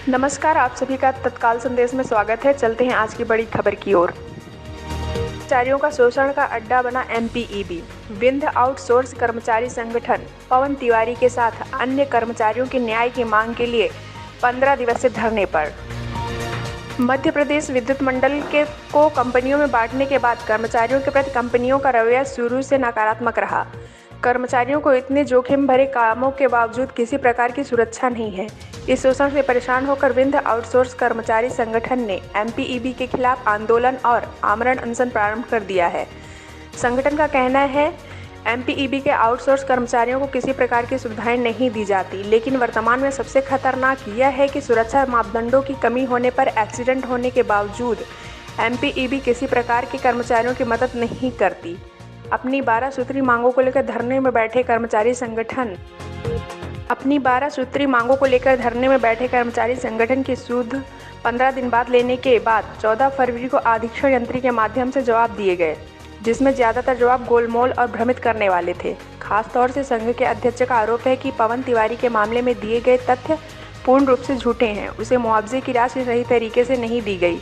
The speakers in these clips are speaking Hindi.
नमस्कार, आप सभी का तत्काल संदेश में स्वागत है। चलते हैं आज की बड़ी खबर की ओर। कर्मचारियों का शोषण का अड्डा बना एमपीईबी। विंध्य आउटसोर्स कर्मचारी संगठन पवन तिवारी के साथ अन्य कर्मचारियों की न्याय की मांग के लिए 15 दिवसीय धरने पर। मध्य प्रदेश विद्युत मंडल को कंपनियों में बांटने के बाद कर्मचारियों के प्रति कंपनियों का रवैया शुरू से नकारात्मक रहा। कर्मचारियों को इतने जोखिम भरे कामों के बावजूद किसी प्रकार की सुरक्षा नहीं है। इस शोषण से परेशान होकर विंध्य आउटसोर्स कर्मचारी संगठन ने एमपीईबी के खिलाफ आंदोलन और आमरण अनशन प्रारंभ कर दिया है। संगठन का कहना है एमपीईबी के आउटसोर्स कर्मचारियों को किसी प्रकार की सुविधाएं नहीं दी जाती, लेकिन वर्तमान में सबसे खतरनाक यह है कि सुरक्षा मापदंडों की कमी होने पर एक्सीडेंट होने के बावजूद एमपीईबी किसी प्रकार के कर्मचारियों की मदद नहीं करती। अपनी 12 सूत्री मांगों को लेकर धरने में बैठे कर्मचारी संगठन की सुध 15 दिन बाद लेने के बाद 14 फरवरी को अधीक्षण यंत्री के माध्यम से जवाब दिए गए, जिसमें ज़्यादातर जवाब गोलमोल और भ्रमित करने वाले थे। खासतौर से संघ के अध्यक्ष का आरोप है कि पवन तिवारी के मामले में दिए गए तथ्य पूर्ण रूप से झूठे हैं। उसे मुआवजे की राशि सही तरीके से नहीं दी गई।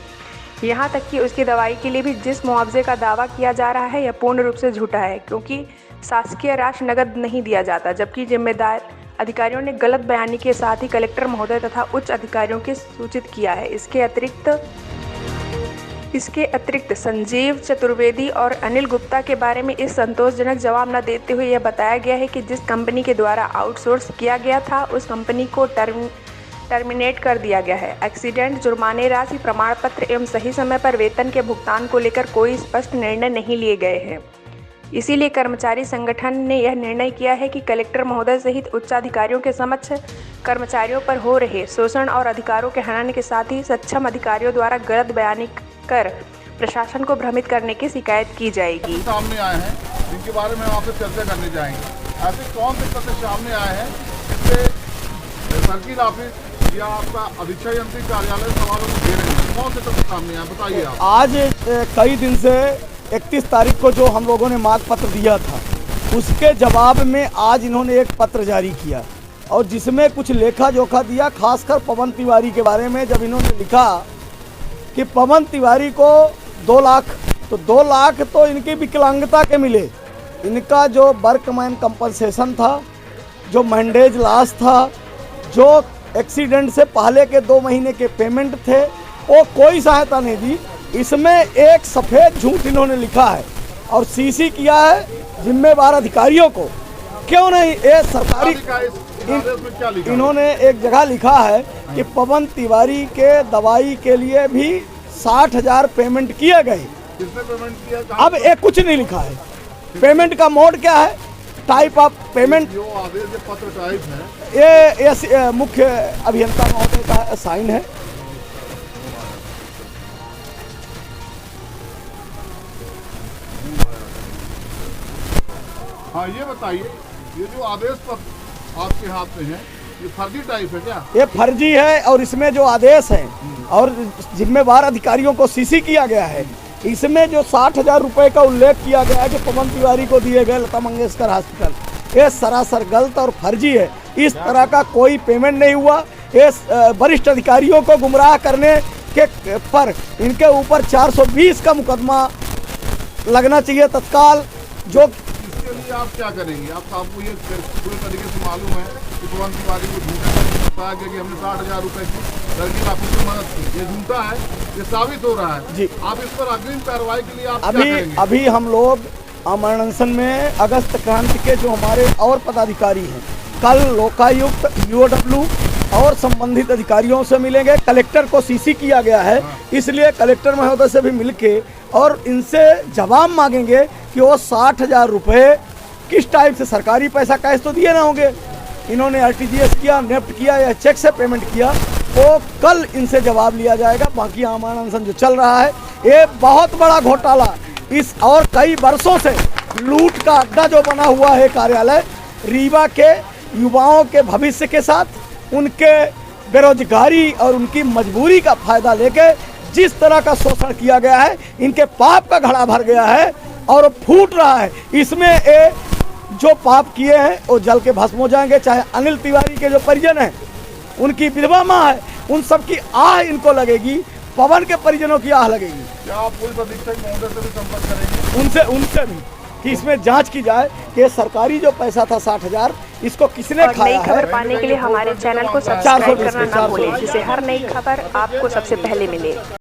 यहाँ तक कि उसकी दवाई के लिए भी जिस मुआवजे का दावा किया जा रहा है यह पूर्ण रूप से झूठा है, क्योंकि शासकीय राशि नकद नहीं दिया जाता, जबकि जिम्मेदार अधिकारियों ने गलत बयानी के साथ ही कलेक्टर महोदय तथा उच्च अधिकारियों को सूचित किया है। इसके अतिरिक्त संजीव चतुर्वेदी और अनिल गुप्ता के बारे में इस संतोषजनक जवाब न देते हुए यह बताया गया है कि जिस कंपनी के द्वारा आउटसोर्स किया गया था उस कंपनी को टर्मिनेट कर दिया गया है। एक्सीडेंट, जुर्माने राशि, प्रमाण पत्र एवं सही समय पर वेतन के भुगतान को लेकर कोई स्पष्ट निर्णय नहीं लिए गए हैं। इसीलिए कर्मचारी संगठन ने यह निर्णय किया है कि कलेक्टर महोदय सहित उच्चाधिकारियों के समक्ष कर्मचारियों पर हो रहे शोषण और अधिकारों के हनन के साथ ही सक्षम अधिकारियों द्वारा गलत बयानी कर प्रशासन को भ्रमित करने की शिकायत की जाएगी। सामने आए हैं जिनके बारे में हम आपसे चर्चा करने जाएंगे। ऐसे कौन से तथ्य सामने आए हैं जिससे सर्किल ऑफिस या आपका अधीक्षण यंत्री कार्यालय सवालों को घेरे हैं? कौन से तथ्य सामने आए, बताइए आप। आज कई दिन से 31 तारीख को जो हम लोगों ने मांग पत्र दिया था उसके जवाब में आज इन्होंने एक पत्र जारी किया और जिसमें कुछ लेखा जोखा दिया, खासकर पवन तिवारी के बारे में। जब इन्होंने लिखा कि पवन तिवारी को 2 लाख, तो 2 लाख तो इनकी विकलांगता के मिले। इनका जो वर्कमैन कंपनसेशन था, जो मैंडेज लॉस था, जो एक्सीडेंट से पहले के 2 महीने के पेमेंट थे, वो कोई सहायता नहीं दी। इसमें एक सफ़ेद झूठ इन्होंने लिखा है और सीसी किया है जिम्मेदार अधिकारियों को। क्यों नहीं, ये सरकारी इन्होंने एक जगह लिखा है कि पवन तिवारी के दवाई के लिए भी 60,000 पेमेंट किए गए। किसने पेमेंट किया? अब एक कुछ नहीं लिखा है। पेमेंट का मोड क्या है, टाइप ऑफ पेमेंट, जो आदेश पत्र टाइप है, ये मुख्य अभियंता महोदय का साइन है। हाँ, ये बताइए, ये जो आदेश पत्र आपके हाथ में है ये फर्जी टाइप है क्या? ये फर्जी है और इसमें जो आदेश है और जिम्मेदार अधिकारियों को सीसी किया गया है, इसमें जो 60,000 रुपये का उल्लेख किया गया है कि पवन तिवारी को दिए गए लता मंगेशकर हॉस्पिटल, ये सरासर गलत और फर्जी है। इस तरह का कोई पेमेंट नहीं हुआ। ये वरिष्ठ अधिकारियों को गुमराह करने के पर इनके ऊपर 420 का मुकदमा लगना चाहिए तत्काल। जो इसके लिए आप क्या करेंगे? आपको ये पूरे तरीके से मालूम है कि पवन तिवारी को झूठा बताया गया कि हमने 60,000 रुपये की सर्किल ऑफिस में मदद की, ये झूठा है, ये साबित हो रहा है जी। आप इस पर अग्रिम कार्रवाई के लिए आप क्या करेंगे? अभी हम लोग आमरण अनशन में अगस्त क्रांति के जो हमारे और पदाधिकारी हैं, कल लोकायुक्त, यूओडब्ल्यू और संबंधित अधिकारियों से मिलेंगे। कलेक्टर को सीसी किया गया है, इसलिए कलेक्टर महोदय से भी मिलके और इनसे जवाब मांगेंगे कि वो 60,000 रुपये किस टाइप से, सरकारी पैसा कैश तो दिए ना होंगे, इन्होंने आरटीजीएस किया, नेफ्ट किया या चेक से पेमेंट किया, तो कल इनसे जवाब लिया जाएगा। बाकी आमरण अनशन जो चल रहा है ये बहुत बड़ा घोटाला, इस और कई वर्षों से लूट का अड्डा जो बना हुआ है कार्यालय, रीवा के युवाओं के भविष्य के साथ उनके बेरोजगारी और उनकी मजबूरी का फायदा लेके जिस तरह का शोषण किया गया है, इनके पाप का घड़ा भर गया है और फूट रहा है। इसमें जो पाप किए हैं वो जल के भस्म हो जाएंगे। चाहे अनिल तिवारी के जो परिजन हैं, उनकी विधवा माँ है, उन सब की आह इनको लगेगी, पवन के परिजनों की आह लगेगी। क्या आप पुलिस अधीक्षक महोदय से भी संपर्क करेंगे? उनसे भी कि इसमें जांच की जाए कि सरकारी जो पैसा था 60,000 इसको किसने और खाया नई खबर है। पाने के लिए हमारे चैनल को सब्सक्राइब करना ना भूलें, जिससे हर नई खबर आपको सबसे पहले मिले।